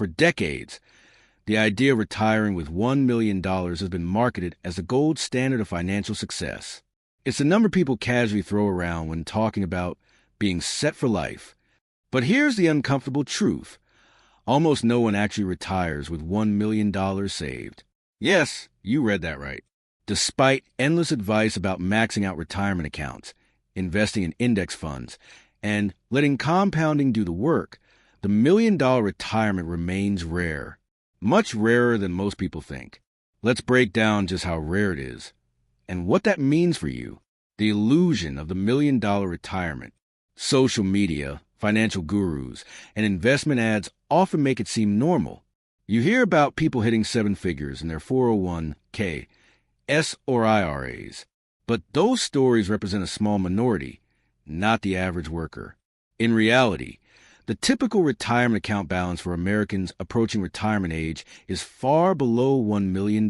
For decades, the idea of retiring with $1 million has been marketed as the gold standard of financial success. It's the number people casually throw around when talking about being set for life. But here's the uncomfortable truth. Almost no one actually retires with $1 million saved. Yes, you read that right. Despite endless advice about maxing out retirement accounts, investing in index funds, and letting compounding do the work, the million-dollar retirement remains rare. Much rarer than most people think. Let's break down just how rare it is and what that means for you. The illusion of the million-dollar retirement. Social media, financial gurus, and investment ads often make it seem normal. You hear about people hitting seven figures in their 401k, S or IRAs, but those stories represent a small minority, not the average worker. In reality, the typical retirement account balance for Americans approaching retirement age is far below $1 million.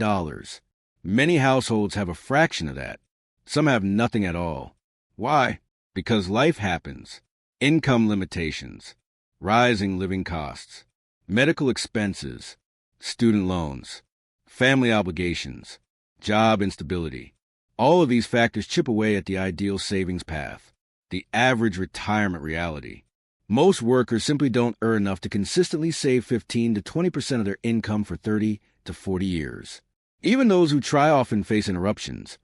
Many households have a fraction of that. Some have nothing at all. Why? Because life happens. Income limitations, rising living costs, medical expenses, student loans, family obligations, job instability. All of these factors chip away at the ideal savings path, the average retirement reality. Most workers simply don't earn enough to consistently save 15 to 20% of their income for 30 to 40 years. Even those who try often face interruptions,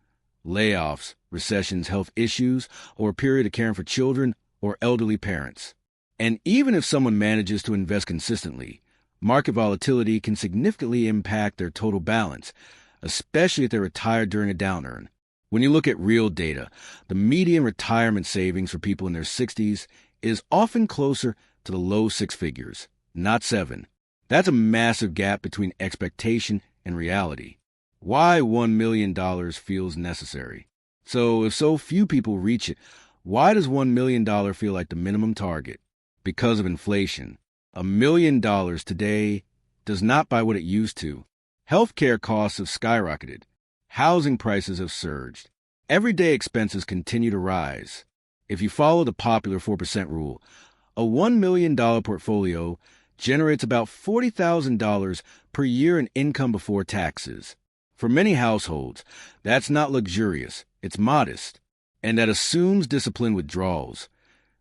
layoffs, recessions, health issues, or a period of caring for children or elderly parents. And even if someone manages to invest consistently, market volatility can significantly impact their total balance, especially if they're retired during a downturn. When you look at real data, the median retirement savings for people in their 60s is often closer to the low six figures, not seven. That's a massive gap between expectation and reality. Why $1 million feels necessary. So if so few people reach it, why does $1 million feel like the minimum target? Because of inflation. $1 million today does not buy what it used to. Healthcare costs have skyrocketed. Housing prices have surged. Everyday expenses continue to rise. If you follow the popular 4% rule, a $1 million portfolio generates about $40,000 per year in income before taxes. For many households, that's not luxurious, it's modest. And that assumes disciplined withdrawals,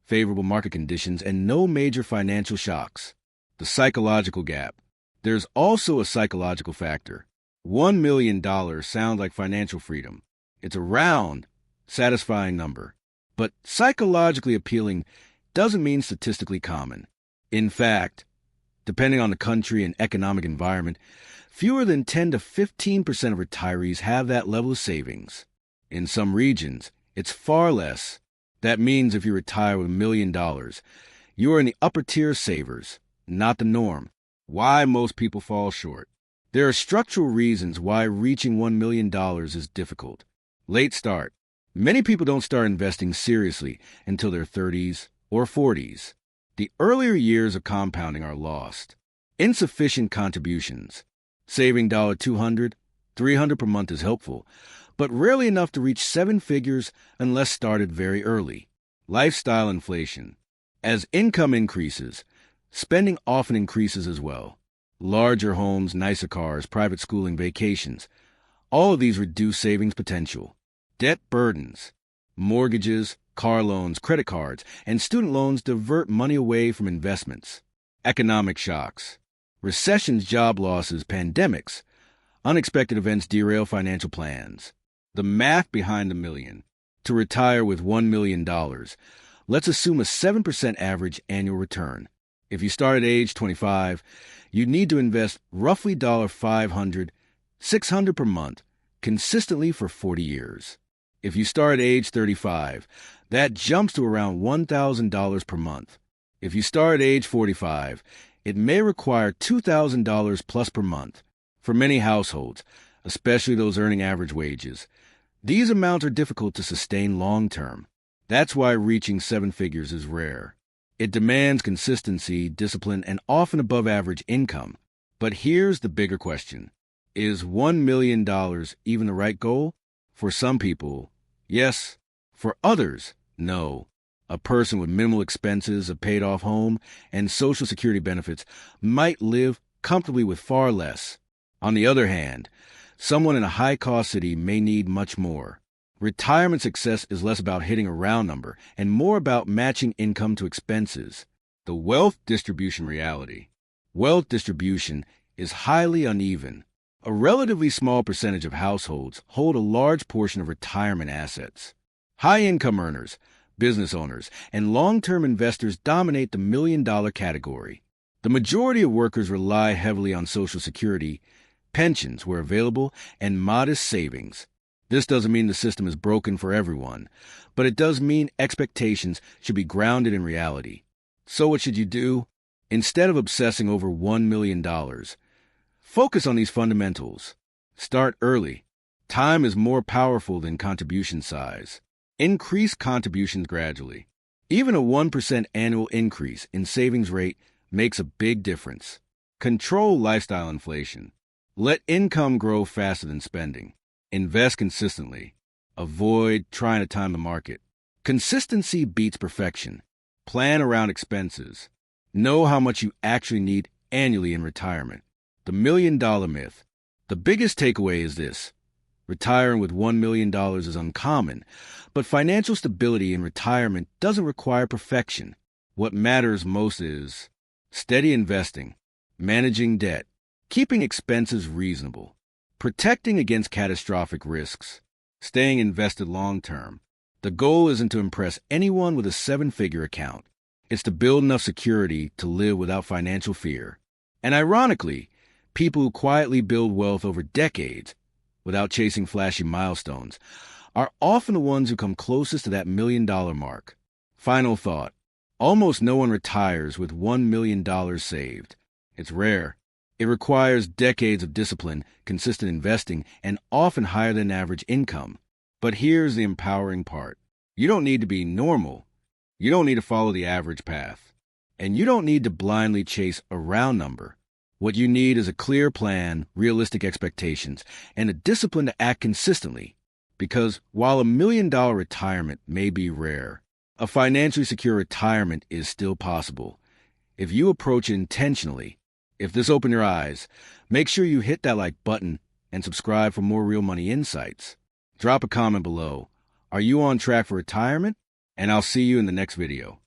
favorable market conditions, and no major financial shocks. The psychological gap. There's also a psychological factor. $1 million sounds like financial freedom. It's a round, satisfying number. But psychologically appealing doesn't mean statistically common. In fact, depending on the country and economic environment, fewer than 10 to 15% of retirees have that level of savings. In some regions, it's far less. That means if you retire with $1 million, you are in the upper tier savers, not the norm. Why most people fall short. There are structural reasons why reaching $1 million is difficult. Late start. Many people don't start investing seriously until their 30s or 40s. The earlier years of compounding are lost. Insufficient contributions. Saving $200, $300 per month is helpful, but rarely enough to reach seven figures unless started very early. Lifestyle inflation. As income increases, spending often increases as well. Larger homes, nicer cars, private schooling, vacations. All of these reduce savings potential. Debt burdens. Mortgages, car loans, credit cards, and student loans divert money away from investments. Economic shocks. Recessions, job losses, pandemics. Unexpected events derail financial plans. The math behind the million. To retire with $1 million, let's assume a 7% average annual return. If you start at age 25, you need to invest roughly $500, $600 per month, consistently for 40 years. If you start at age 35, that jumps to around $1,000 per month. If you start at age 45, it may require $2,000 plus per month. For many households, especially those earning average wages, these amounts are difficult to sustain long-term. That's why reaching seven figures is rare. It demands consistency, discipline, and often above-average income. But here's the bigger question. Is $1 million even the right goal? For some people, yes. For others, no. A person with minimal expenses, a paid-off home, and Social Security benefits might live comfortably with far less. On the other hand, someone in a high-cost city may need much more. Retirement success is less about hitting a round number and more about matching income to expenses. The wealth distribution reality. Wealth distribution is highly uneven. A relatively small percentage of households hold a large portion of retirement assets. High-income earners, business owners, and long-term investors dominate the million-dollar category. The majority of workers rely heavily on Social Security, pensions where available, and modest savings. This doesn't mean the system is broken for everyone, but it does mean expectations should be grounded in reality. So what should you do? Instead of obsessing over $1 million, focus on these fundamentals. Start early. Time is more powerful than contribution size. Increase contributions gradually. Even a 1% annual increase in savings rate makes a big difference. Control lifestyle inflation. Let income grow faster than spending. Invest consistently. Avoid trying to time the market. Consistency beats perfection. Plan around expenses. Know how much you actually need annually in retirement. The $1 million myth. The biggest takeaway is this. Retiring with $1 million is uncommon, but financial stability in retirement doesn't require perfection. What matters most is steady investing, managing debt, keeping expenses reasonable, protecting against catastrophic risks, staying invested long-term. The goal isn't to impress anyone with a seven-figure account. It's to build enough security to live without financial fear. And ironically, people who quietly build wealth over decades without chasing flashy milestones, are often the ones who come closest to that $1 million mark. Final thought. Almost no one retires with $1 million saved. It's rare. It requires decades of discipline, consistent investing, and often higher than average income. But here's the empowering part. You don't need to be normal. You don't need to follow the average path. And you don't need to blindly chase a round number. What you need is a clear plan, realistic expectations, and a discipline to act consistently. Because while $1 million retirement may be rare, a financially secure retirement is still possible. If you approach it intentionally, if this opened your eyes, make sure you hit that like button and subscribe for more real money insights. Drop a comment below. Are you on track for retirement? And I'll see you in the next video.